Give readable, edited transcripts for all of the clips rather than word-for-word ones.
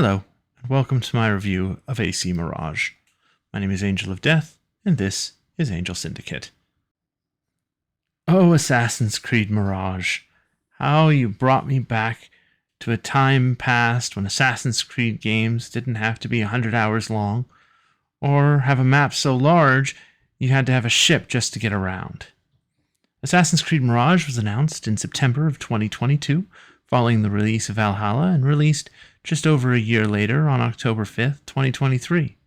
Hello, and welcome to my review of AC Mirage. My name is Angel of Death, and this is Angel Syndicate. Oh, Assassin's Creed Mirage, how you brought me back to a time past when Assassin's Creed games didn't have to be 100 hours long, or have a map so large you had to have a ship just to get around. Assassin's Creed Mirage was announced in September of 2022, following the release of Valhalla, and released just over a year later on October 5th, 2023.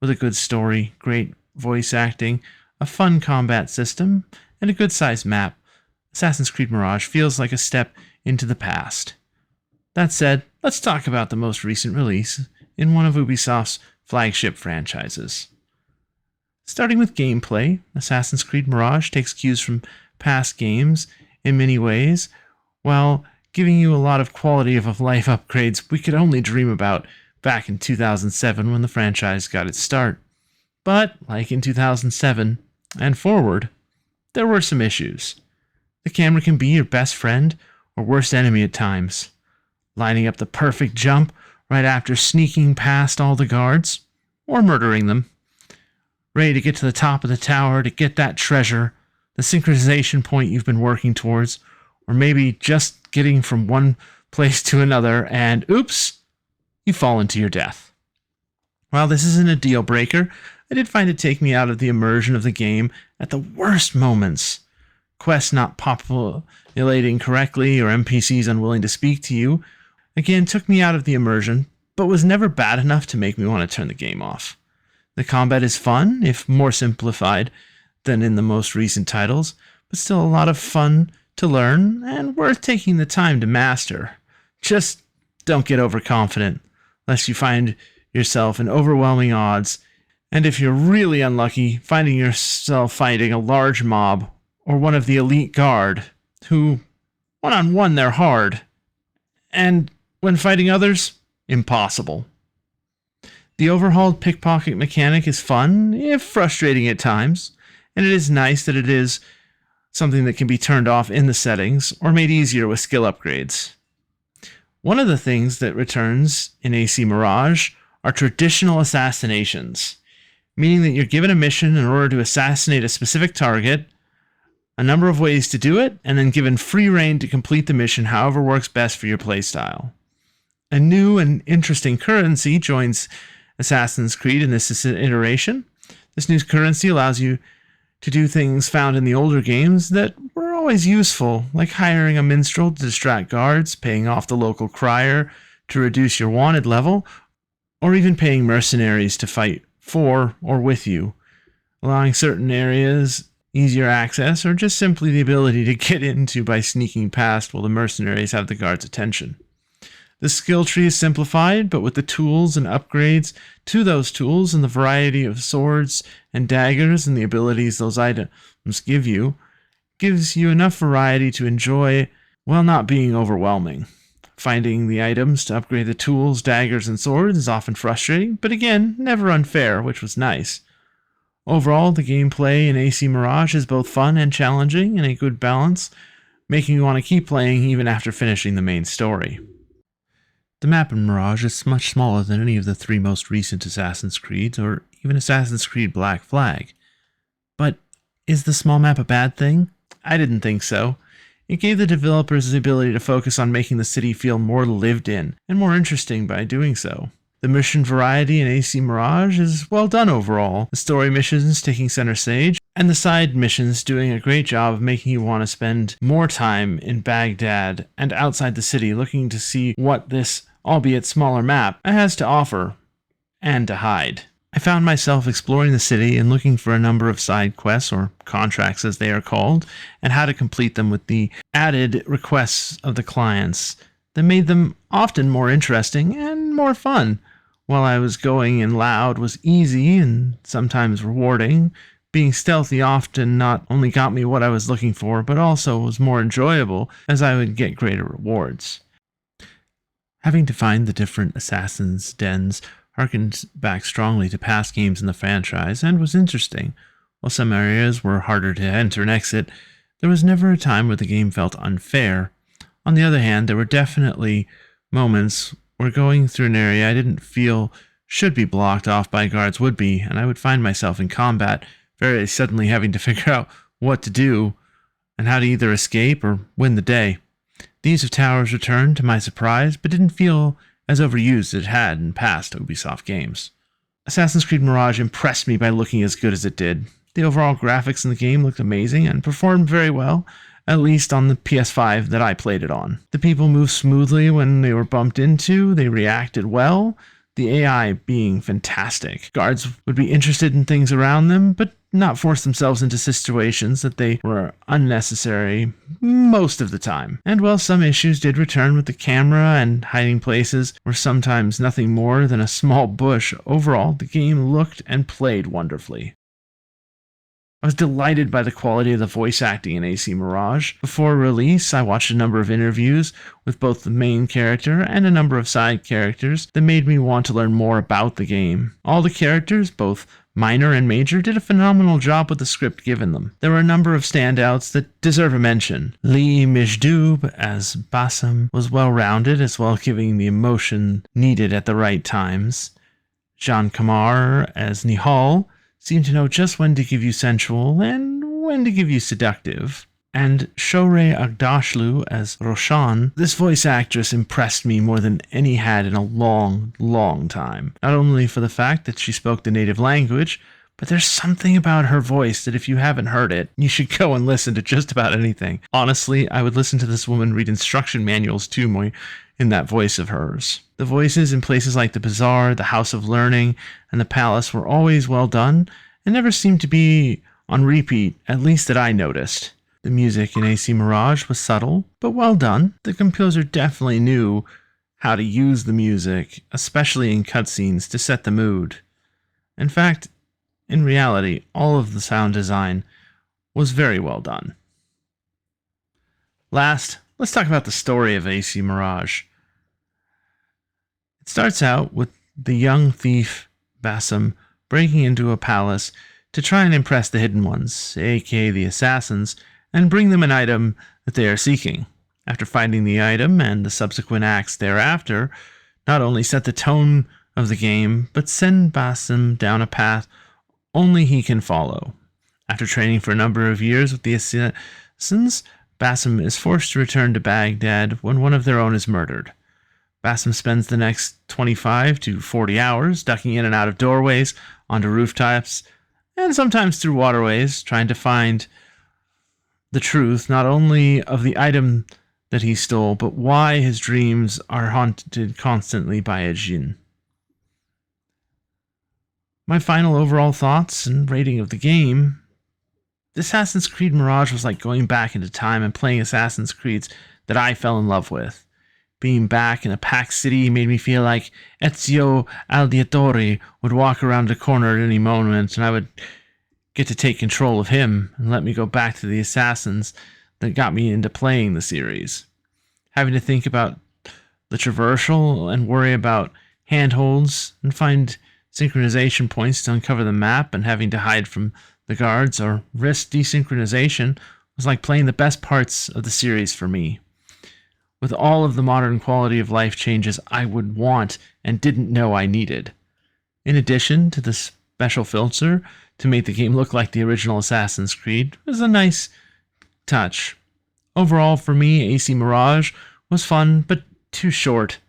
With a good story, great voice acting, a fun combat system, and a good-sized map, Assassin's Creed Mirage feels like a step into the past. That said, let's talk about the most recent release in one of Ubisoft's flagship franchises. Starting with gameplay, Assassin's Creed Mirage takes cues from past games in many ways, while giving you a lot of quality of life upgrades we could only dream about back in 2007 when the franchise got its start. But, like in 2007 and forward, there were some issues. The camera can be your best friend or worst enemy at times. Lining up the perfect jump right after sneaking past all the guards, or murdering them. Ready to get to the top of the tower to get that treasure, the synchronization point you've been working towards, or maybe just getting from one place to another and, oops, you fall into your death. While this isn't a deal breaker, I did find it take me out of the immersion of the game at the worst moments. Quests not populating correctly or NPCs unwilling to speak to you, again took me out of the immersion, but was never bad enough to make me want to turn the game off. The combat is fun, if more simplified than in the most recent titles, but still a lot of fun to learn and worth taking the time to master. Just don't get overconfident, lest you find yourself in overwhelming odds, and if you're really unlucky, finding yourself fighting a large mob or one of the elite guard, who, one-on-one they're hard, and when fighting others, impossible. The overhauled pickpocket mechanic is fun, if frustrating at times, and it is nice that it is something that can be turned off in the settings or made easier with skill upgrades. One of the things that returns in AC Mirage are traditional assassinations, meaning that you're given a mission in order to assassinate a specific target, a number of ways to do it, and then given free reign to complete the mission however works best for your playstyle. A new and interesting currency joins Assassin's Creed in this iteration. This new currency allows you to do things found in the older games that were always useful, like hiring a minstrel to distract guards, paying off the local crier to reduce your wanted level, or even paying mercenaries to fight for or with you, allowing certain areas easier access, or just simply the ability to get into by sneaking past while the mercenaries have the guards' attention. The skill tree is simplified, but with the tools and upgrades to those tools and the variety of swords and daggers and the abilities those items give you, gives you enough variety to enjoy while not being overwhelming. Finding the items to upgrade the tools, daggers, and swords is often frustrating, but again, never unfair, which was nice. Overall, the gameplay in AC Mirage is both fun and challenging in a good balance, making you want to keep playing even after finishing the main story. The map in Mirage is much smaller than any of the three most recent Assassin's Creeds, or even Assassin's Creed Black Flag. But is the small map a bad thing? I didn't think so. It gave the developers the ability to focus on making the city feel more lived in, and more interesting by doing so. The mission variety in AC Mirage is well done overall, the story missions taking center stage, and the side missions doing a great job of making you want to spend more time in Baghdad and outside the city looking to see what this, albeit smaller map, has to offer and to hide. I found myself exploring the city and looking for a number of side quests, or contracts as they are called, and how to complete them with the added requests of the clients that made them often more interesting and more fun. While I was going in loud was easy and sometimes rewarding, being stealthy often not only got me what I was looking for, but also was more enjoyable as I would get greater rewards. Having to find the different assassins' dens harkened back strongly to past games in the franchise and was interesting. While some areas were harder to enter and exit, there was never a time where the game felt unfair. On the other hand, there were definitely moments where going through an area I didn't feel should be blocked off by guards would be, and I would find myself in combat very suddenly having to figure out what to do and how to either escape or win the day. Thieves of Towers returned to my surprise, but didn't feel as overused as it had in past Ubisoft games. Assassin's Creed Mirage impressed me by looking as good as it did. The overall graphics in the game looked amazing and performed very well, at least on the PS5 that I played it on. The people moved smoothly when they were bumped into, they reacted well, the AI being fantastic. Guards would be interested in things around them, but not force themselves into situations that they were unnecessary most of the time. And while some issues did return with the camera and hiding places were sometimes nothing more than a small bush, overall the game looked and played wonderfully. I was delighted by the quality of the voice acting in AC Mirage. Before release, I watched a number of interviews with both the main character and a number of side characters that made me want to learn more about the game. All the characters, both minor and major, did a phenomenal job with the script given them. There were a number of standouts that deserve a mention. Lee Mijdoub as Bassam was well-rounded, as well giving the emotion needed at the right times. Jean Kamar as Nihal seemed to know just when to give you sensual and when to give you seductive. And Shohreh Aghdashloo as Roshan, this voice actress impressed me more than any had in a long, long time. Not only for the fact that she spoke the native language, but there's something about her voice that if you haven't heard it, you should go and listen to just about anything. Honestly, I would listen to this woman read instruction manuals too more in that voice of hers. The voices in places like the Bazaar, the House of Learning, and the Palace were always well done and never seemed to be on repeat, at least that I noticed. The music in AC Mirage was subtle, but well done. The composer definitely knew how to use the music, especially in cutscenes, to set the mood. In fact, in reality, all of the sound design was very well done. Last, let's talk about the story of AC Mirage. It starts out with the young thief, Bassam, breaking into a palace to try and impress the Hidden Ones, aka the Assassins, and bring them an item that they are seeking. After finding the item and the subsequent acts thereafter, not only set the tone of the game, but send Bassam down a path only he can follow. After training for a number of years with the Assassins, Bassam is forced to return to Baghdad when one of their own is murdered. Bassam spends the next 25 to 40 hours ducking in and out of doorways, onto rooftops, and sometimes through waterways, trying to find the truth not only of the item that he stole, but why his dreams are haunted constantly by a jinn. My final overall thoughts and rating of the game: Assassin's Creed Mirage was like going back into time and playing Assassin's Creeds that I fell in love with. Being back in a packed city made me feel like Ezio Auditore would walk around the corner at any moment, and I would get to take control of him and let me go back to the assassins that got me into playing the series. Having to think about the traversal and worry about handholds and find synchronization points to uncover the map and having to hide from the guards or risk desynchronization was like playing the best parts of the series for me. With all of the modern quality of life changes I would want and didn't know I needed. In addition to the special filter to make the game look like the original Assassin's Creed was a nice touch. Overall, for me, AC Mirage was fun, but too short.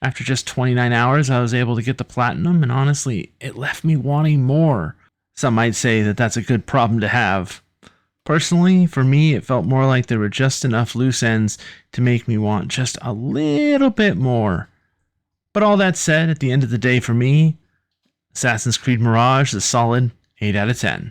After just 29 hours, I was able to get the platinum, and honestly, it left me wanting more. Some might say that that's a good problem to have. Personally, for me, it felt more like there were just enough loose ends to make me want just a little bit more. But all that said, at the end of the day for me, Assassin's Creed Mirage is a solid 8 out of 10.